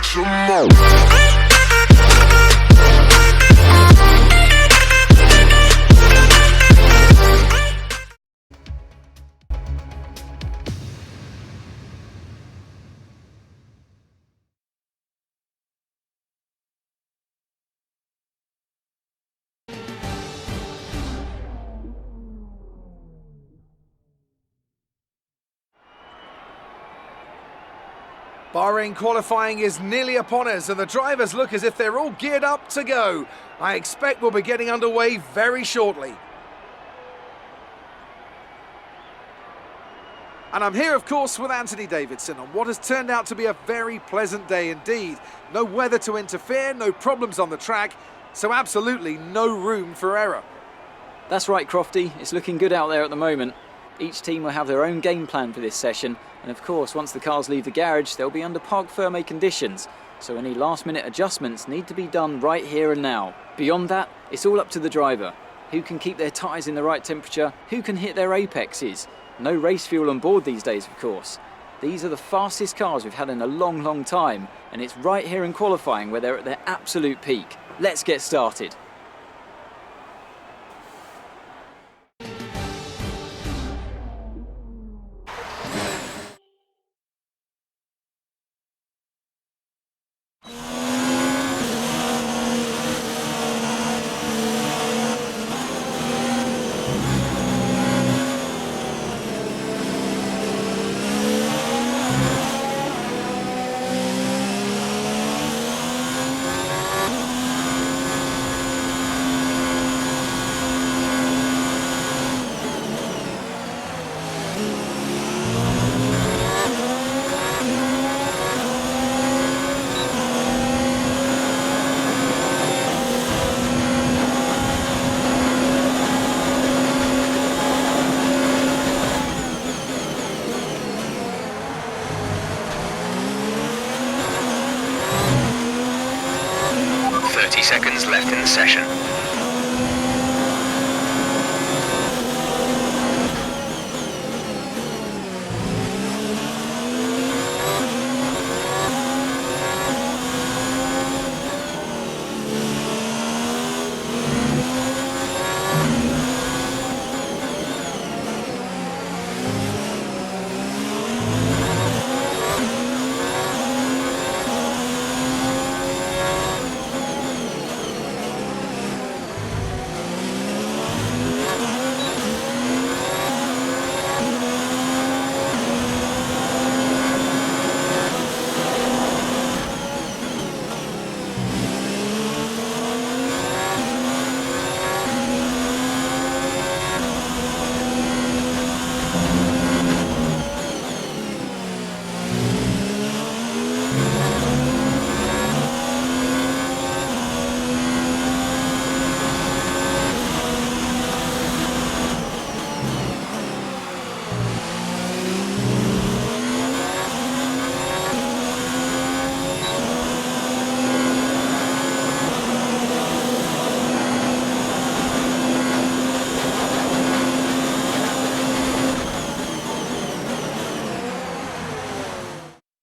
some more. Bahrain qualifying is nearly upon us and the drivers look as if they're all geared up to go. I expect we'll be getting underway very shortly. And I'm here, of course, with Anthony Davidson on what has turned out to be a very pleasant day indeed. No weather to interfere, no problems on the track, so absolutely no room for error. That's right, Crofty. It's looking good out there at the moment. Each team will have their own game plan for this session, and of course, once the cars leave the garage, they'll be under parc fermé conditions, so any last-minute adjustments need to be done right here and now. Beyond that, it's all up to the driver. Who can keep their tyres in the right temperature, who can hit their apexes. No race fuel on board these days, of course. These are the fastest cars we've had in a long, long time, and it's right here in qualifying where they're at their absolute peak. Let's get started. Seconds left in the session.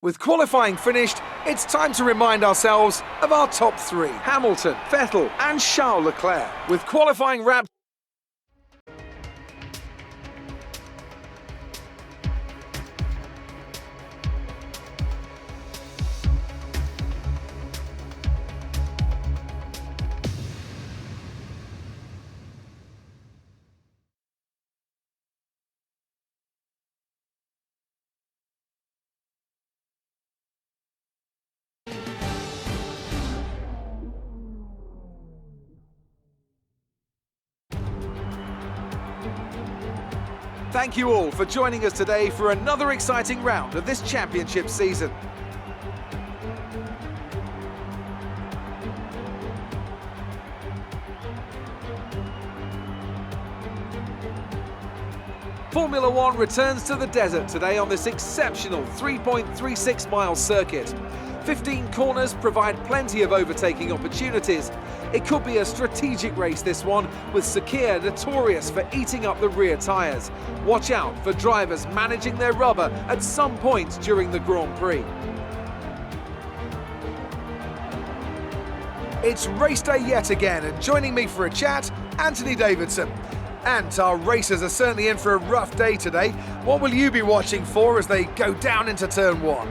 With qualifying finished, it's time to remind ourselves of our top three: Hamilton, Vettel and Charles Leclerc. With qualifying wrapped, thank you all for joining us today for another exciting round of this championship season. Formula One returns to the desert today on this exceptional 3.36 mile circuit. 15 corners provide plenty of overtaking opportunities. It could be a strategic race, this one, with Sakir notorious for eating up the rear tyres. Watch out for drivers managing their rubber at some point during the Grand Prix. It's race day yet again, and joining me for a chat, Anthony Davidson. And our racers are certainly in for a rough day today. What will you be watching for as they go down into turn one?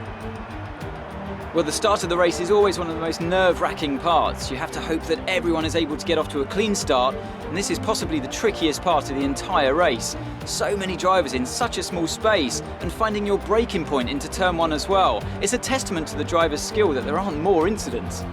Well, the start of the race is always one of the most nerve-wracking parts. You have to hope that everyone is able to get off to a clean start, and this is possibly the trickiest part of the entire race. So many drivers in such a small space, and finding your braking point into turn one as well. It's a testament to the driver's skill that there aren't more incidents.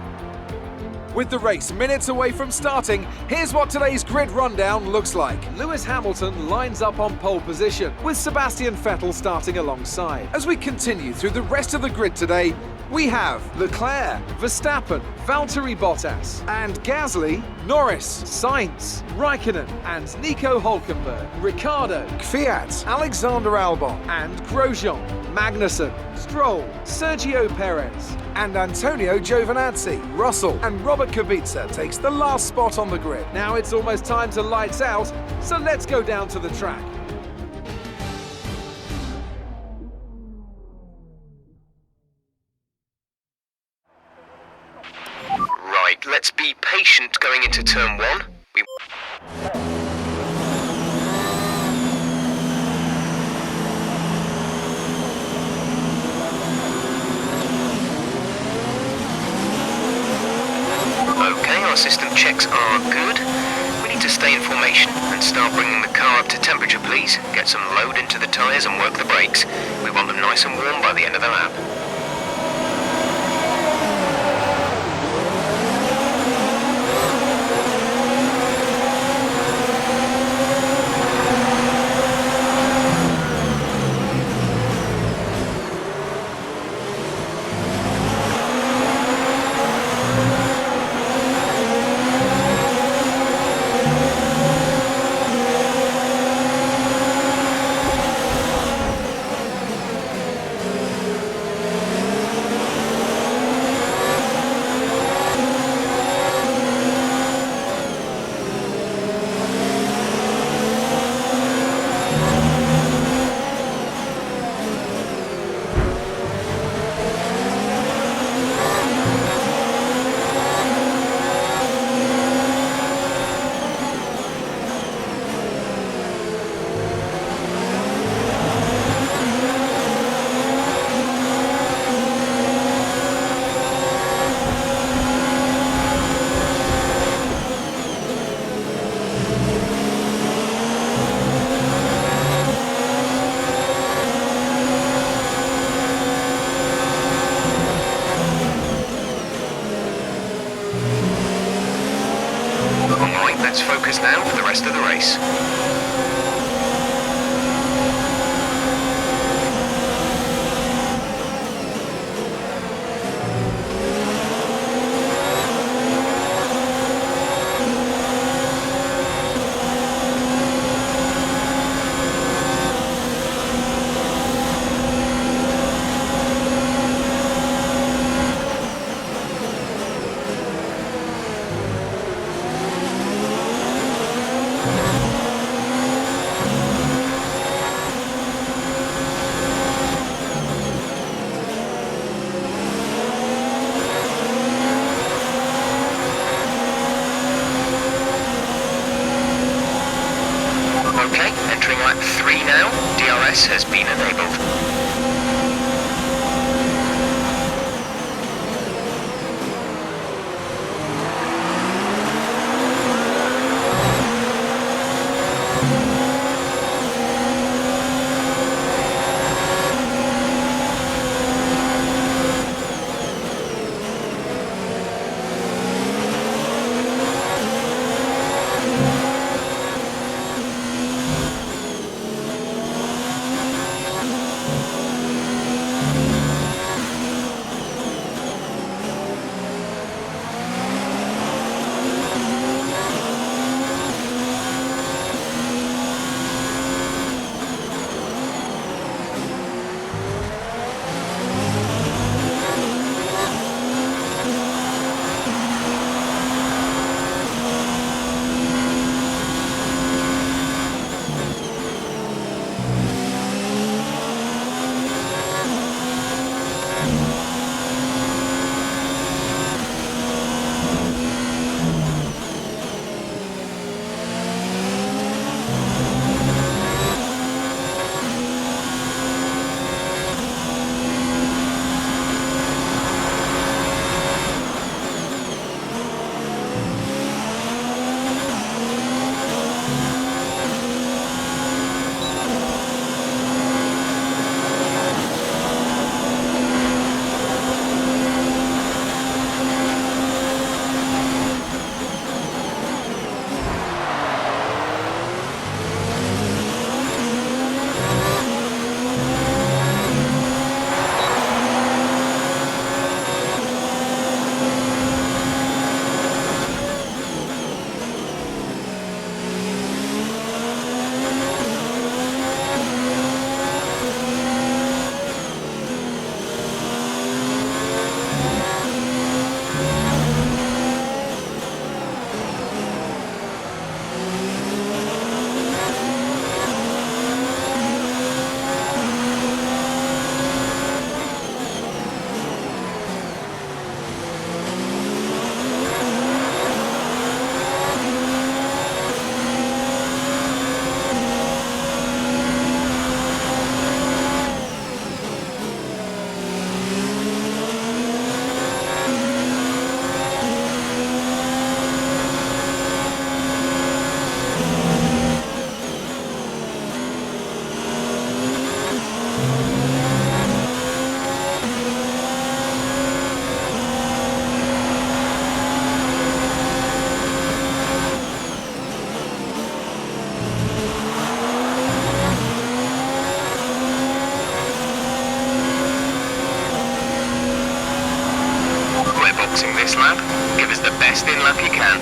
With the race minutes away from starting, here's what today's grid rundown looks like. Lewis Hamilton lines up on pole position, with Sebastian Vettel starting alongside. As we continue through the rest of the grid today, we have Leclerc, Verstappen, Valtteri Bottas, and Gasly, Norris, Sainz, Raikonnen, and Nico Hülkenberg, Ricciardo, Kvyat, Alexander Albon, and Grosjean, Magnussen, Stroll, Sergio Perez, and Antonio Giovinazzi. Russell and Robert Kubica takes the last spot on the grid. Now it's almost time to lights out, so let's go down to the track. Right, let's be patient going into turn one. Okay, our system checks are good. We need to stay in formation and start bringing the car up to temperature, please. Get some load into the tyres and work the brakes. We want them nice and warm by the end of the lap. Let's focus now for the rest of the race. Okay, entering lap 3 now. DRS has been enabled. boxing this lap. Give us the best in lap you can.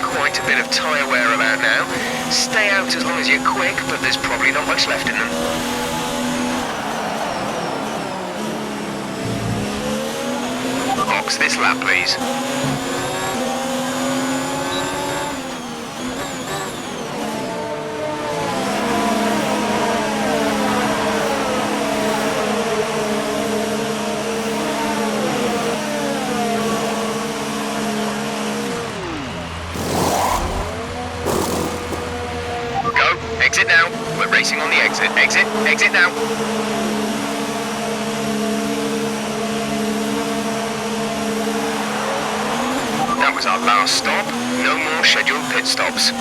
Quite a bit of tyre wear about now. Stay out as long as you're quick, but there's probably not much left in them. Box this lap, please. Exit now. We're racing on the exit. Exit now. That was our last stop. No more scheduled pit stops.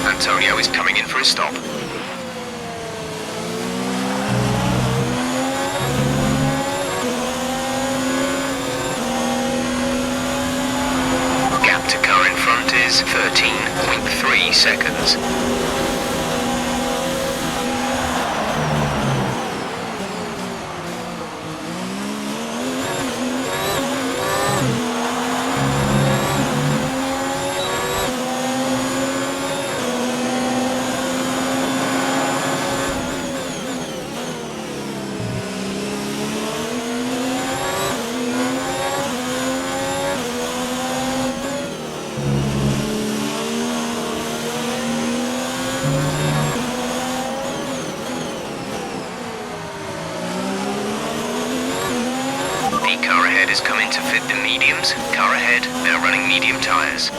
Antonio is coming in for a stop. Gap to car in front is 13.3 seconds. Car ahead has come in to fit the mediums. Car ahead, now running medium tyres.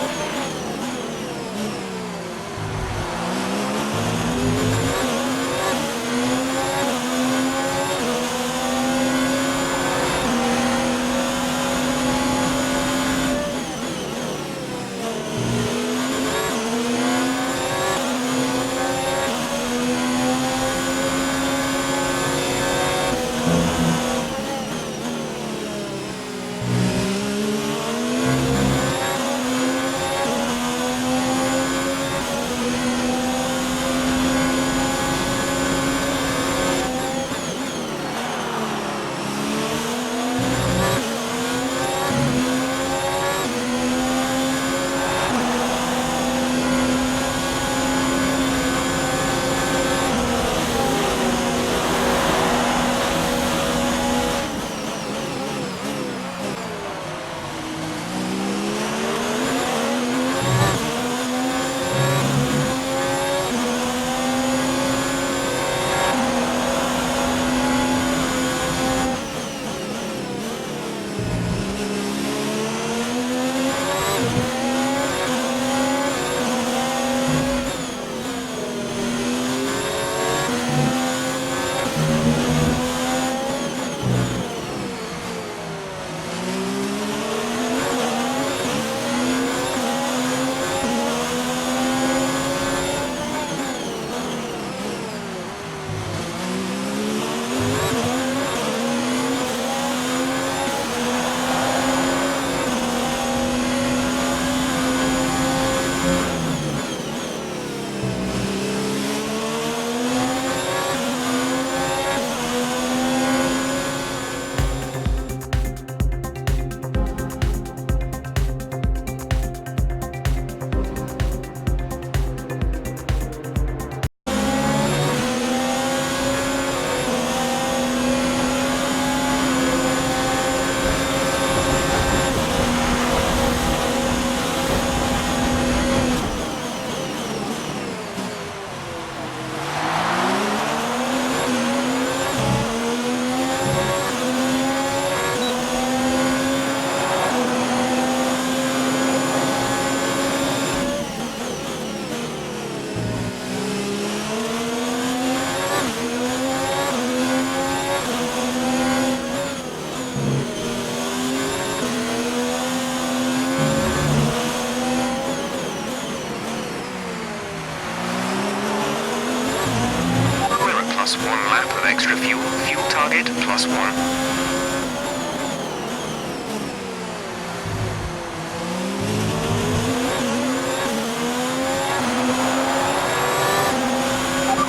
+1.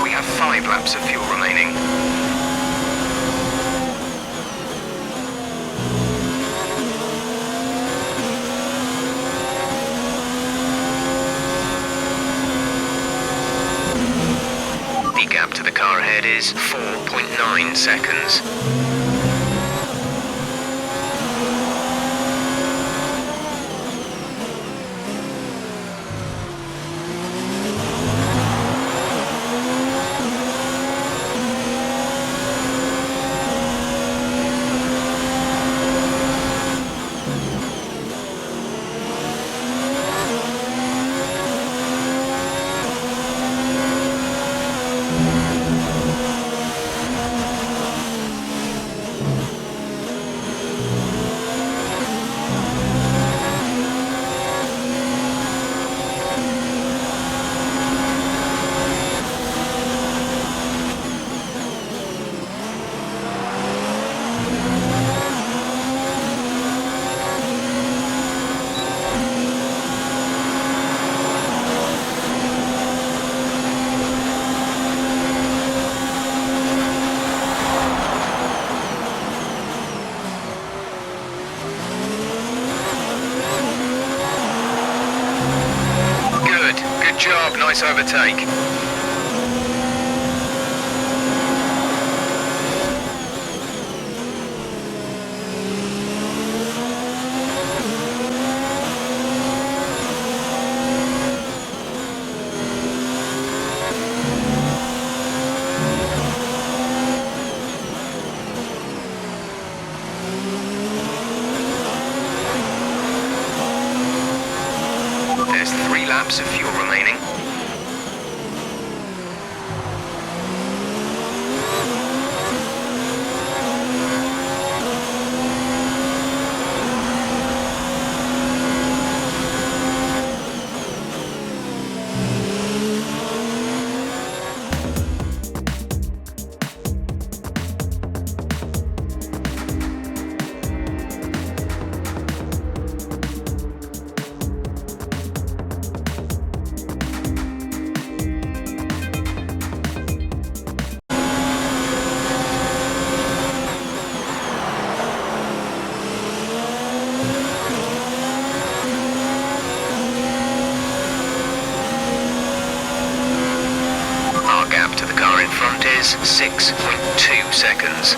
We have 5 laps of fuel remaining. The gap to the car ahead is 4.9 seconds. Good job, nice overtake. There's 3 laps of fuel remaining. Our gap to the car in front is 6.2 seconds.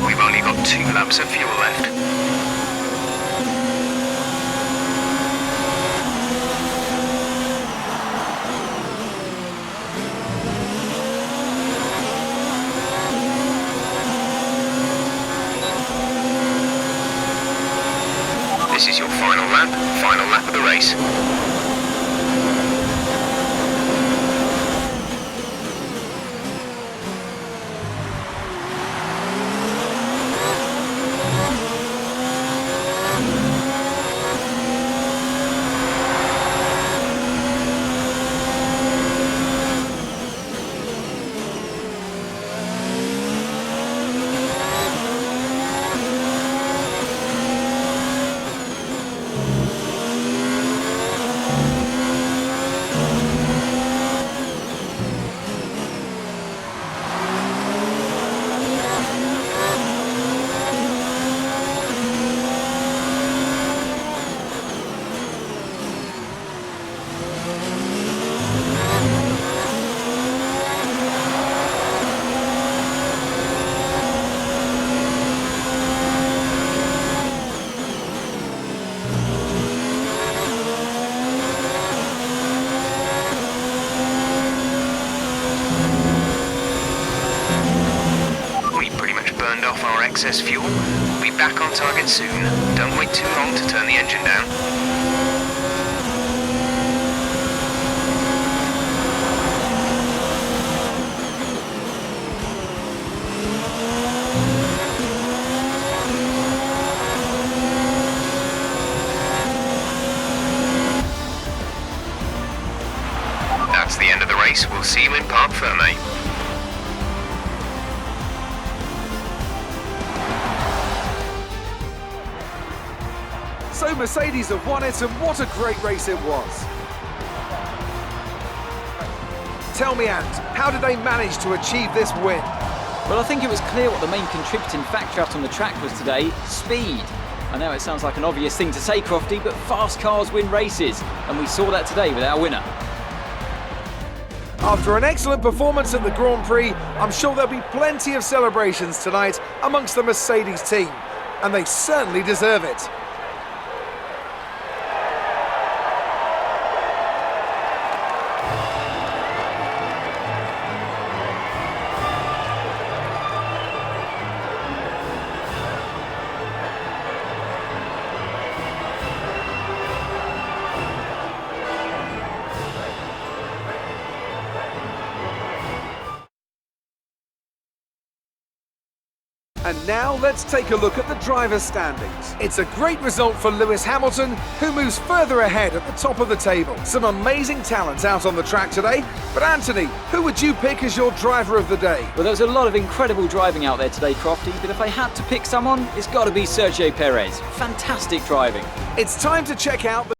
We've only got 2 laps of fuel left. This is your final lap of the race. excess fuel. We'll be back on target soon. Don't wait too long to turn the engine down. That's the end of the race. We'll see you in Parc Fermé. So Mercedes have won it, and what a great race it was. Tell me, Ant, how did they manage to achieve this win? Well, I think it was clear what the main contributing factor out on the track was today: speed. I know it sounds like an obvious thing to say, Crofty, but fast cars win races, and we saw that today with our winner. After an excellent performance at the Grand Prix, I'm sure there'll be plenty of celebrations tonight amongst the Mercedes team, and they certainly deserve it. And now let's take a look at the driver's standings. It's a great result for Lewis Hamilton, who moves further ahead at the top of the table. Some amazing talents out on the track today. But Anthony, who would you pick as your driver of the day? Well, there was a lot of incredible driving out there today, Crofty, but if I had to pick someone, it's got to be Sergio Perez. Fantastic driving. It's time to check out the